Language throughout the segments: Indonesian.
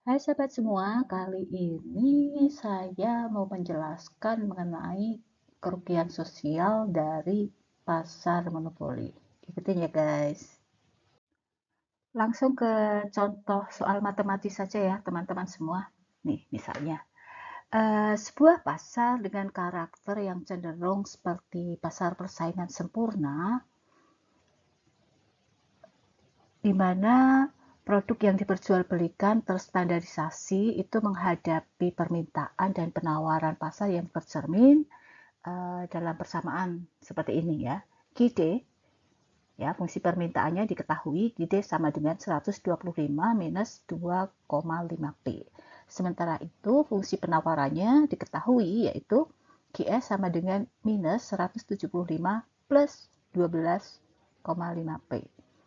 Hai sahabat semua, kali ini saya mau menjelaskan mengenai kerugian sosial dari pasar monopoli. Ikutin ya guys. Langsung ke contoh soal matematis saja ya teman-teman semua. Nih misalnya, sebuah pasar dengan karakter yang cenderung seperti pasar persaingan sempurna, di mana produk yang diperjualbelikan terstandarisasi itu menghadapi permintaan dan penawaran pasar yang bercermin dalam persamaan seperti ini ya. GD ya, fungsi permintaannya diketahui GD sama dengan 125 minus 2,5P. Sementara itu fungsi penawarannya diketahui yaitu GS sama dengan minus 175 plus 12,5P.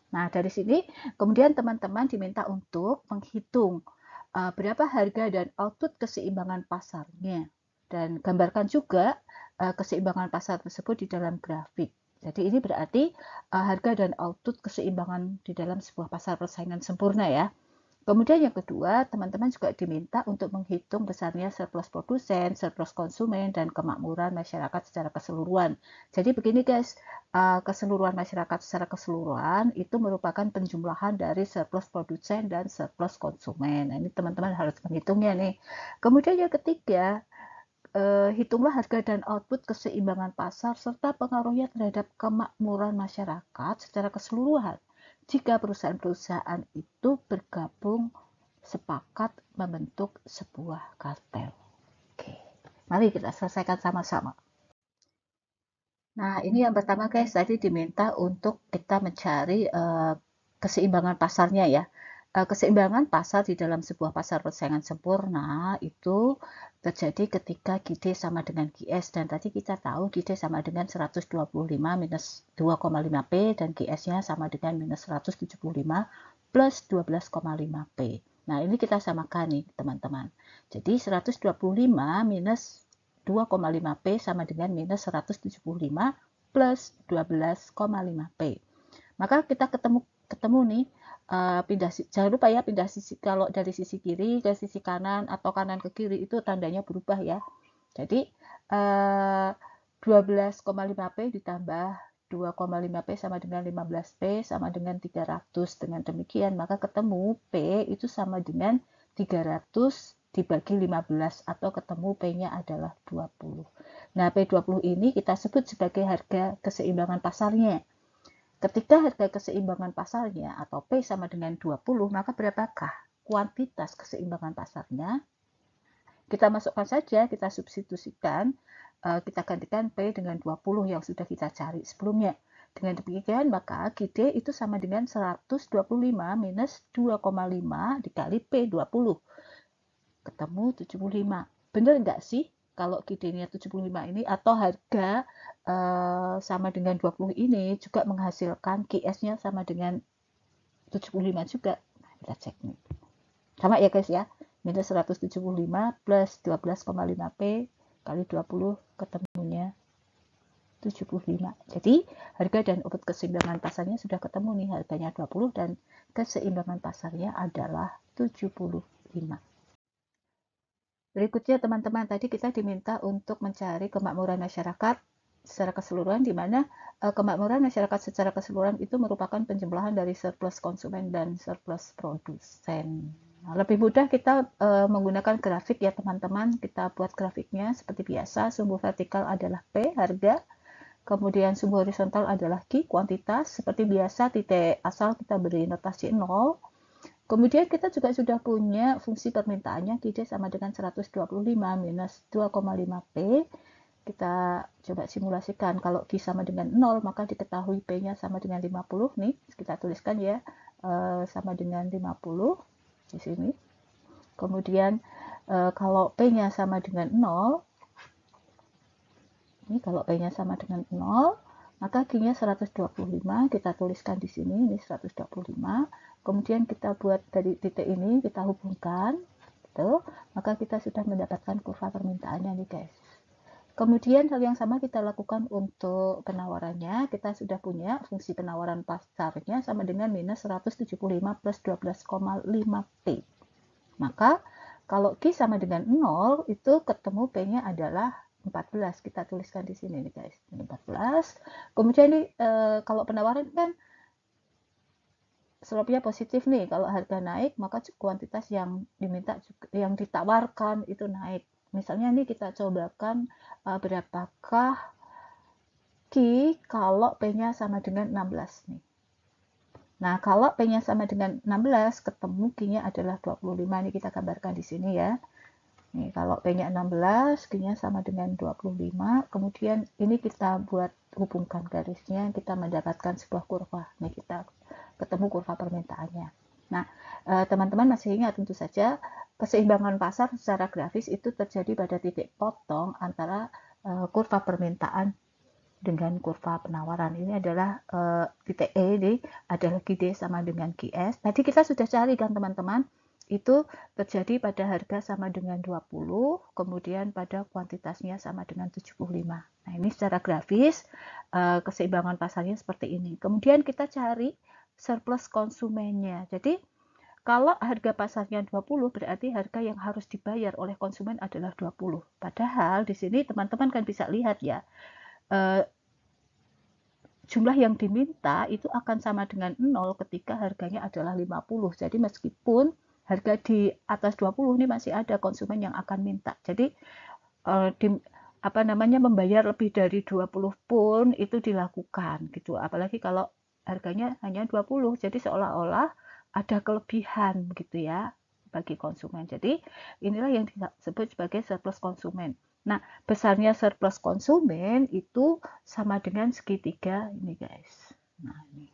Nah, dari sini kemudian teman-teman diminta untuk menghitung berapa harga dan output keseimbangan pasarnya. Dan gambarkan juga keseimbangan pasar tersebut di dalam grafik. Jadi ini berarti harga dan output keseimbangan di dalam sebuah pasar persaingan sempurna ya. Kemudian yang kedua, teman-teman juga diminta untuk menghitung besarnya surplus produsen, surplus konsumen, dan kemakmuran masyarakat secara keseluruhan. Jadi begini guys, keseluruhan masyarakat secara keseluruhan itu merupakan penjumlahan dari surplus produsen dan surplus konsumen. Nah, ini teman-teman harus menghitungnya nih. Kemudian yang ketiga, hitunglah harga dan output keseimbangan pasar serta pengaruhnya terhadap kemakmuran masyarakat secara keseluruhan jika perusahaan-perusahaan itu bergabung sepakat membentuk sebuah kartel. Oke, mari kita selesaikan sama-sama. Nah, ini yang pertama guys, tadi diminta untuk kita mencari keseimbangan pasarnya ya. Keseimbangan pasar di dalam sebuah pasar persaingan sempurna itu terjadi ketika GD sama dengan GS, dan tadi kita tahu GD sama dengan 125 minus 2,5P dan GS-nya sama dengan minus 175 plus 12,5P. Nah, ini kita samakan nih teman-teman. Jadi 125 minus 2,5P sama dengan minus 175 plus 12,5P. Maka kita ketemu nih, pindah, jangan lupa ya pindah sisi, kalau dari sisi kiri ke sisi kanan atau kanan ke kiri itu tandanya berubah ya. Jadi 12,5P ditambah 2,5P sama dengan 15P sama dengan 300. Dengan demikian maka ketemu P itu sama dengan 300 dibagi 15 atau ketemu P-nya adalah 20. Nah, P20 ini kita sebut sebagai harga keseimbangan pasarnya. Ketika harga keseimbangan pasarnya atau P sama dengan 20, maka berapakah kuantitas keseimbangan pasarnya? Kita masukkan saja, kita substitusikan, kita gantikan P dengan 20 yang sudah kita cari sebelumnya. Dengan demikian, maka GD itu sama dengan 125 minus 2,5 dikali P20. Ketemu 75. Benar nggak sih kalau GD-nya 75 ini atau harga sama dengan 20 ini juga menghasilkan GS-nya sama dengan 75 juga? Nah, kita cek nih. Sama ya guys ya. Minus 175 plus 12,5P kali 20 ketemunya 75. Jadi harga dan output keseimbangan pasarnya sudah ketemu nih, harganya 20 dan keseimbangan pasarnya adalah 75. Berikutnya teman-teman, tadi kita diminta untuk mencari kemakmuran masyarakat secara keseluruhan, di mana kemakmuran masyarakat secara keseluruhan itu merupakan penjumlahan dari surplus konsumen dan surplus produsen. Nah, lebih mudah kita menggunakan grafik ya teman-teman. Kita buat grafiknya seperti biasa. Sumbu vertikal adalah P, harga. Kemudian sumbu horizontal adalah Q, kuantitas. Seperti biasa, titik asal kita beri notasi 0. Kemudian kita juga sudah punya fungsi permintaannya, QD sama dengan 125 minus 2,5P. Kita coba simulasikan. Kalau Q sama dengan 0, maka diketahui P-nya sama dengan 50. Nih, kita tuliskan ya, sama dengan 50 di sini. Kemudian kalau P-nya sama dengan 0, ini kalau P-nya sama dengan 0, maka Q-nya 125, kita tuliskan di sini, ini 125. Kemudian kita buat dari titik ini, kita hubungkan, gitu. Maka kita sudah mendapatkan kurva permintaannya nih guys. Kemudian hal yang sama kita lakukan untuk penawarannya. Kita sudah punya fungsi penawaran pasarnya sama dengan minus 175 plus 12,5P. Maka kalau Q sama dengan 0, itu ketemu P-nya adalah 14. Kita tuliskan di sini nih guys, 14. Kemudian ini kalau penawaran kan slope-nya positif nih. Kalau harga naik, maka kuantitas yang diminta, yang ditawarkan itu naik. Misalnya ini kita cobakan berapakah Q kalau P-nya sama dengan 16 nih. Nah, kalau P-nya sama dengan 16, ketemu Q-nya adalah 25. Ini kita gambarkan di sini ya. Nih, kalau P-nya 16, Q-nya sama dengan 25. Kemudian ini kita buat hubungkan garisnya, kita mendapatkan sebuah kurva. Nih, kita ketemu kurva permintaannya. Nah, teman-teman masih ingat tentu saja keseimbangan pasar secara grafis itu terjadi pada titik potong antara kurva permintaan dengan kurva penawaran. Ini adalah titik E, ini adalah QD sama dengan QS. Tadi kita sudah cari kan teman-teman, itu terjadi pada harga sama dengan 20, kemudian pada kuantitasnya sama dengan 75. Nah, ini secara grafis keseimbangan pasarnya seperti ini. Kemudian kita cari surplus konsumennya. Jadi kalau harga pasarnya 20, berarti harga yang harus dibayar oleh konsumen adalah 20. Padahal di sini teman-teman kan bisa lihat ya, jumlah yang diminta itu akan sama dengan 0 ketika harganya adalah 50. Jadi meskipun harga di atas 20 ini masih ada konsumen yang akan minta. Jadi membayar lebih dari 20 pun itu dilakukan gitu. Apalagi kalau harganya hanya 20. Jadi seolah-olah ada kelebihan gitu ya bagi konsumen. Jadi inilah yang disebut sebagai surplus konsumen. Nah, besarnya surplus konsumen itu sama dengan segitiga ini guys. Nah, ini.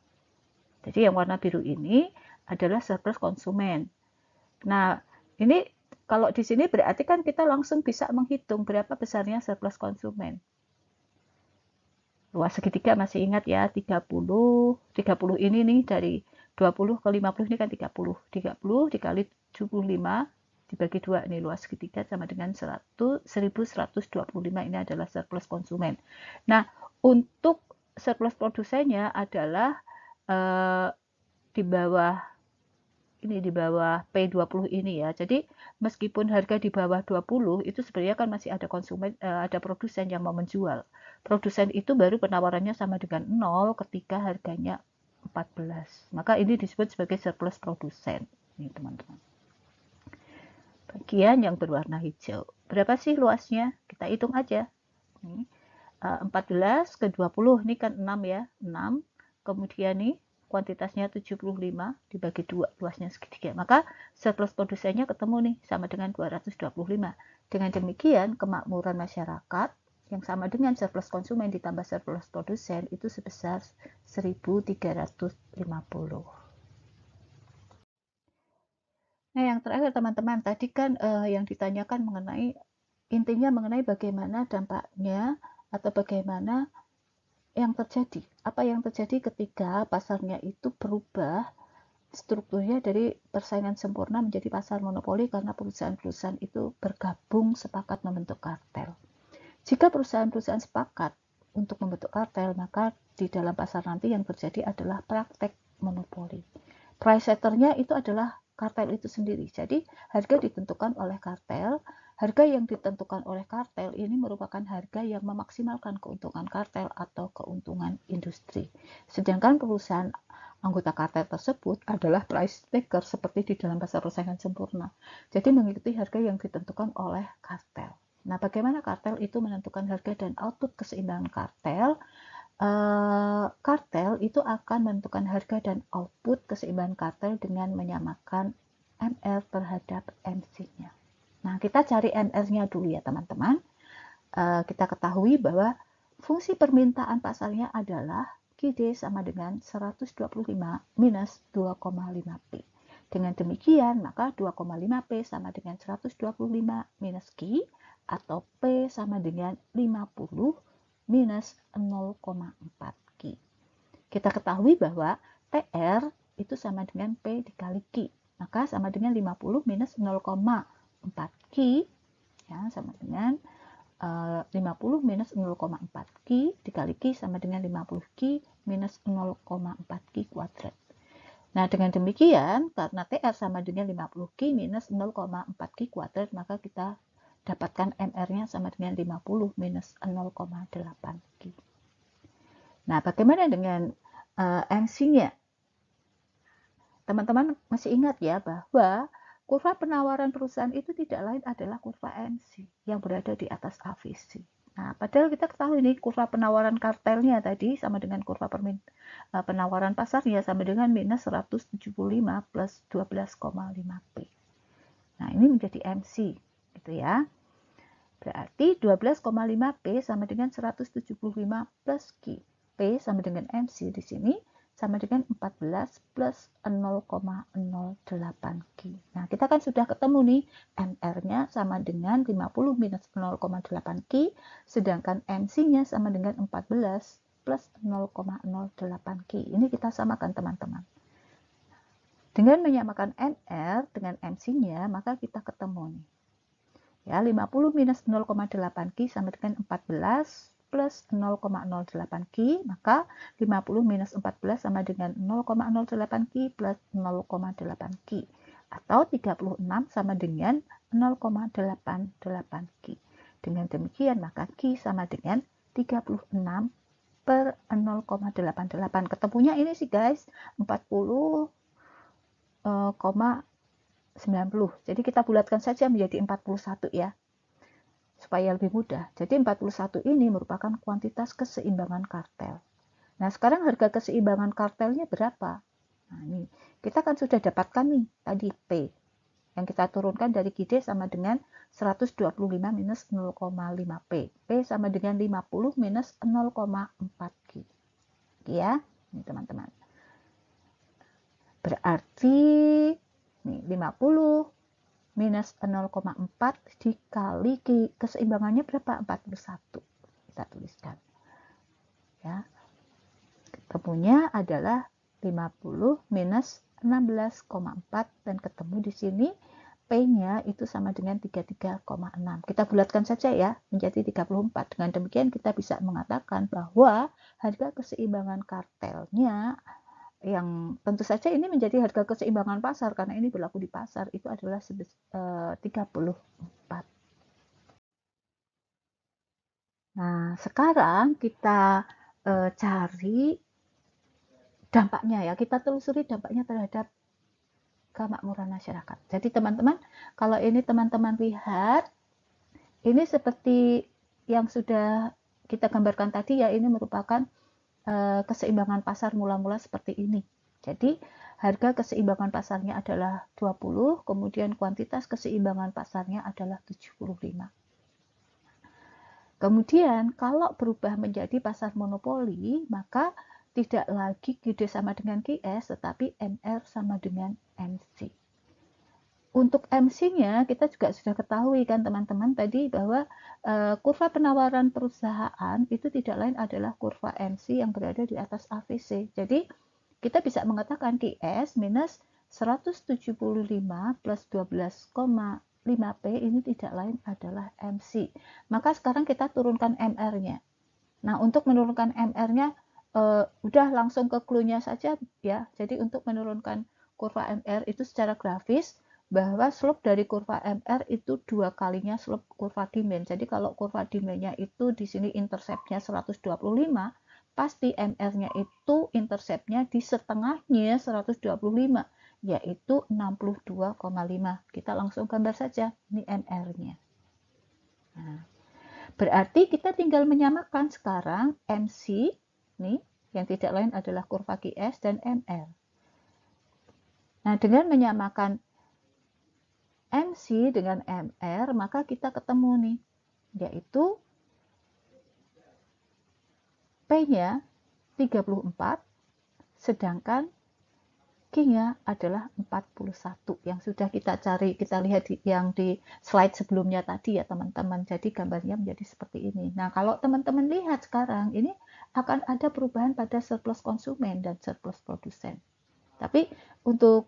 Jadi yang warna biru ini adalah surplus konsumen. Nah, ini kalau di sini berarti kan kita langsung bisa menghitung berapa besarnya surplus konsumen. Luas segitiga masih ingat ya, 30 ini nih dari 20 ke 50 ini kan 30. 30 dikali 75 dibagi 2 ini luas segitiga sama dengan 1125. Ini adalah surplus konsumen. Nah, untuk surplus produsennya adalah di bawah P20 ini ya. Jadi meskipun harga di bawah 20 itu sebenarnya kan masih ada konsumen, ada produsen yang mau menjual. Produsen itu baru penawarannya sama dengan 0 ketika harganya 14. Maka ini disebut sebagai surplus produsen. Ini teman-teman. Bagian yang berwarna hijau. Berapa sih luasnya? Kita hitung aja. Ini, 14 ke 20, ini kan 6 ya. 6. Kemudian nih kuantitasnya 75 dibagi 2, luasnya segitiga. Maka surplus produsennya ketemu nih sama dengan 225. Dengan demikian kemakmuran masyarakat yang sama dengan surplus konsumen ditambah surplus produsen itu sebesar 1350. Nah, yang terakhir teman-teman, tadi kan yang ditanyakan intinya mengenai bagaimana dampaknya atau bagaimana yang terjadi. Apa yang terjadi ketika pasarnya itu berubah strukturnya dari persaingan sempurna menjadi pasar monopoli karena perusahaan-perusahaan itu bergabung sepakat membentuk kartel. Jika perusahaan-perusahaan sepakat untuk membentuk kartel, maka di dalam pasar nanti yang terjadi adalah praktek monopoli. Price setternya itu adalah kartel itu sendiri. Jadi harga ditentukan oleh kartel. Harga yang ditentukan oleh kartel ini merupakan harga yang memaksimalkan keuntungan kartel atau keuntungan industri. Sedangkan perusahaan anggota kartel tersebut adalah price taker seperti di dalam pasar persaingan sempurna. Jadi mengikuti harga yang ditentukan oleh kartel. Nah, bagaimana kartel itu menentukan harga dan output keseimbangan kartel? Kartel itu akan menentukan harga dan output keseimbangan kartel dengan menyamakan MR terhadap MC-nya. Nah, kita cari MR-nya dulu ya teman-teman. Kita ketahui bahwa fungsi permintaan pasarnya adalah QD sama dengan 125 minus 2,5P. Dengan demikian, maka 2,5P sama dengan 125 minus Q, atau P sama dengan 50 minus 0,4 Q. Kita ketahui bahwa TR itu sama dengan P dikali Q. Maka sama dengan 50 minus 0,4 Q, ya, sama dengan 50 minus 0,4 Q dikali Q sama dengan 50 Q minus 0,4 Q kuadrat. Nah, dengan demikian, karena TR sama dengan 50Q minus 0,4Q kuadrat, maka kita dapatkan MR-nya sama dengan 50 minus 0,8Q. Nah, bagaimana dengan MC-nya? Teman-teman masih ingat ya bahwa kurva penawaran perusahaan itu tidak lain adalah kurva MC yang berada di atas AVC. Nah, padahal kita ketahui nih kurva penawaran kartelnya tadi sama dengan kurva penawaran pasarnya sama dengan minus 175 plus 12,5P. Nah, ini menjadi MC gitu ya. Berarti 12,5P sama dengan 175 plus Q. P sama dengan MC di sini sama dengan 14 plus 0,08Q. Nah, kita kan sudah ketemu nih, MR-nya sama dengan 50 minus 0,8Q, sedangkan MC-nya sama dengan 14 plus 0,08Q. Ini kita samakan teman-teman. Dengan menyamakan MR dengan MC-nya, maka kita ketemu nih. Ya, 50 minus 0,8Q sama dengan 14 plus 0,08Q, maka 50 minus 14 sama dengan 0,08Q plus 0,8Q, atau 36 sama dengan 0,88Q. Dengan demikian, maka Q sama dengan 36 per 0,88. Ketemunya ini sih guys, 40,90. Jadi kita bulatkan saja menjadi 41 ya, supaya lebih mudah. Jadi 41 ini merupakan kuantitas keseimbangan kartel. Nah, sekarang harga keseimbangan kartelnya berapa? Nah, ini kita kan sudah dapatkan nih tadi P. Yang kita turunkan dari GD sama dengan 125 minus 0,5P. P sama dengan 50 minus 0,4Q. Ya, ini teman-teman. Berarti nih 50 minus 0,4 dikali keseimbangannya berapa? 41. Kita tuliskan. Ya. Ketemunya adalah 50 minus 16,4 dan ketemu di sini P-nya itu sama dengan 33,6. Kita bulatkan saja ya menjadi 34. Dengan demikian kita bisa mengatakan bahwa harga keseimbangan kartelnya yang tentu saja ini menjadi harga keseimbangan pasar karena ini berlaku di pasar itu adalah 34. Nah, sekarang kita cari dampaknya ya, kita telusuri dampaknya terhadap kemakmuran masyarakat. Jadi teman-teman, kalau ini teman-teman lihat, ini seperti yang sudah kita gambarkan tadi ya, ini merupakan keseimbangan pasar mula-mula seperti ini. Jadi harga keseimbangan pasarnya adalah 20, kemudian kuantitas keseimbangan pasarnya adalah 75. Kemudian kalau berubah menjadi pasar monopoli, maka tidak lagi GD sama dengan QS, tetapi MR sama dengan MC. Untuk MC-nya kita juga sudah ketahui kan teman-teman tadi bahwa kurva penawaran perusahaan itu tidak lain adalah kurva MC yang berada di atas AVC. Jadi kita bisa mengatakan QS minus 175 plus 12,5P ini tidak lain adalah MC. Maka sekarang kita turunkan MR-nya. Nah, untuk menurunkan MR-nya udah langsung ke clue-nya saja ya. Jadi untuk menurunkan kurva MR itu secara grafis bahwa slope dari kurva MR itu 2 kalinya slope kurva demand. Jadi kalau kurva demand-nya itu di sini intercept-nya 125, pasti MR-nya itu intercept-nya di setengahnya 125, yaitu 62,5. Kita langsung gambar saja, ini MR-nya. Nah, berarti kita tinggal menyamakan sekarang MC, nih, yang tidak lain adalah kurva QS dan MR. Nah, dengan menyamakan MC dengan MR, maka kita ketemu nih, yaitu P-nya 34, sedangkan Q-nya adalah 41 yang sudah kita cari, kita lihat yang di slide sebelumnya tadi ya teman-teman. Jadi gambarnya menjadi seperti ini. Nah, kalau teman-teman lihat sekarang, ini akan ada perubahan pada surplus konsumen dan surplus produsen. Tapi untuk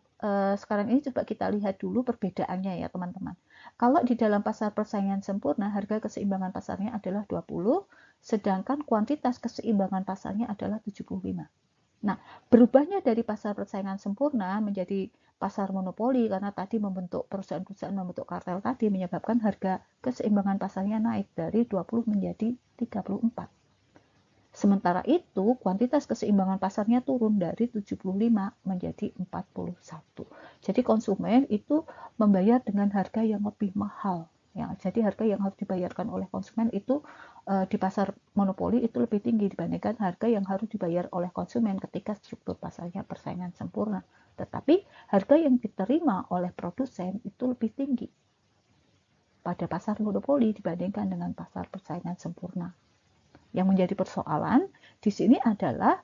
sekarang ini coba kita lihat dulu perbedaannya ya teman-teman. Kalau di dalam pasar persaingan sempurna, harga keseimbangan pasarnya adalah 20, sedangkan kuantitas keseimbangan pasarnya adalah 75. Nah, berubahnya dari pasar persaingan sempurna menjadi pasar monopoli karena tadi perusahaan-perusahaan membentuk kartel tadi menyebabkan harga keseimbangan pasarnya naik dari 20 menjadi 34. Sementara itu, kuantitas keseimbangan pasarnya turun dari 75 menjadi 41. Jadi konsumen itu membayar dengan harga yang lebih mahal. Ya, jadi harga yang harus dibayarkan oleh konsumen itu di pasar monopoli itu lebih tinggi dibandingkan harga yang harus dibayar oleh konsumen ketika struktur pasarnya persaingan sempurna. Tetapi harga yang diterima oleh produsen itu lebih tinggi pada pasar monopoli dibandingkan dengan pasar persaingan sempurna. Yang menjadi persoalan di sini adalah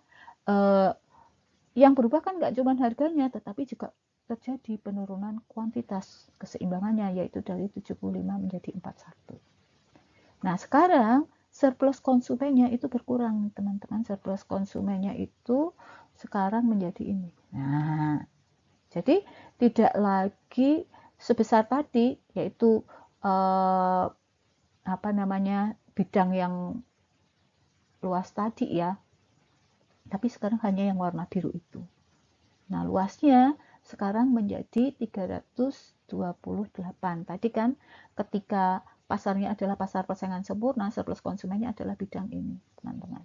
yang berubah kan nggak cuma harganya, tetapi juga terjadi penurunan kuantitas keseimbangannya, yaitu dari 75 menjadi 41. Nah, sekarang surplus konsumennya itu berkurang, teman-teman. Surplus konsumennya itu sekarang menjadi ini. Nah, jadi tidak lagi sebesar tadi, yaitu bidang yang luas tadi ya, tapi sekarang hanya yang warna biru itu. Nah, luasnya sekarang menjadi 328. Tadi kan ketika pasarnya adalah pasar persaingan sempurna, surplus konsumennya adalah bidang ini, teman-teman.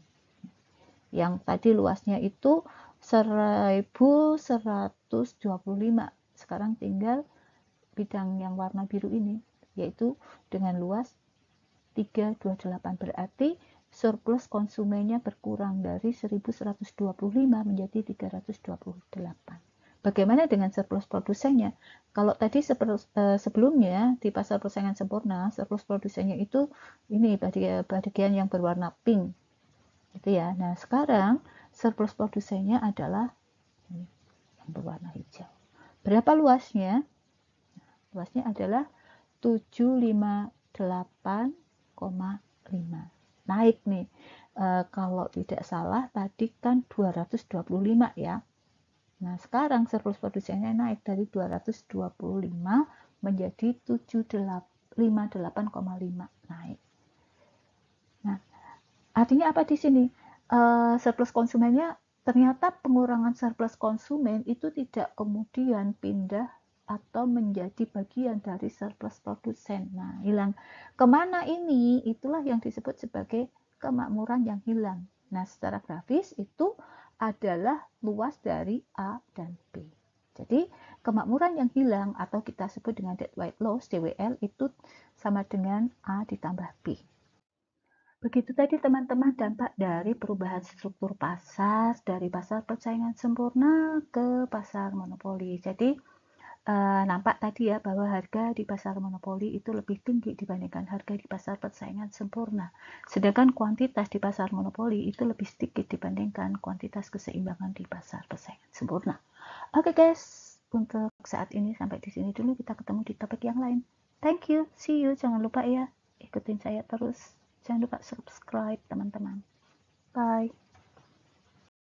Yang tadi luasnya itu 1125. Sekarang tinggal bidang yang warna biru ini, yaitu dengan luas 328. Berarti surplus konsumennya berkurang dari 1125 menjadi 328. Bagaimana dengan surplus produsennya? Kalau tadi sebelumnya di pasar persaingan sempurna, surplus produsennya itu ini bagian yang berwarna pink, gitu ya. Nah, sekarang surplus produsennya adalah ini yang berwarna hijau. Berapa luasnya? Luasnya adalah 758,5. Naik nih. Kalau tidak salah tadi kan 225 ya. Nah, sekarang surplus produsennya naik dari 225 menjadi 758,5 naik. Nah, artinya apa di sini? Surplus konsumennya ternyata pengurangan surplus konsumen itu tidak kemudian pindah atau menjadi bagian dari surplus produsen. Nah, hilang. Kemana ini? Itulah yang disebut sebagai kemakmuran yang hilang. Nah, secara grafis itu adalah luas dari A dan B. Jadi, kemakmuran yang hilang atau kita sebut dengan dead weight loss, DWL, itu sama dengan A ditambah B. Begitu tadi teman-teman dampak dari perubahan struktur pasar dari pasar persaingan sempurna ke pasar monopoli. Jadi nampak tadi ya bahwa harga di pasar monopoli itu lebih tinggi dibandingkan harga di pasar persaingan sempurna. Sedangkan kuantitas di pasar monopoli itu lebih sedikit dibandingkan kuantitas keseimbangan di pasar persaingan sempurna. Oke guys, untuk saat ini sampai di sini dulu, kita ketemu di topik yang lain. Thank you, see you. Jangan lupa ya, ikutin saya terus. Jangan lupa subscribe teman-teman. Bye.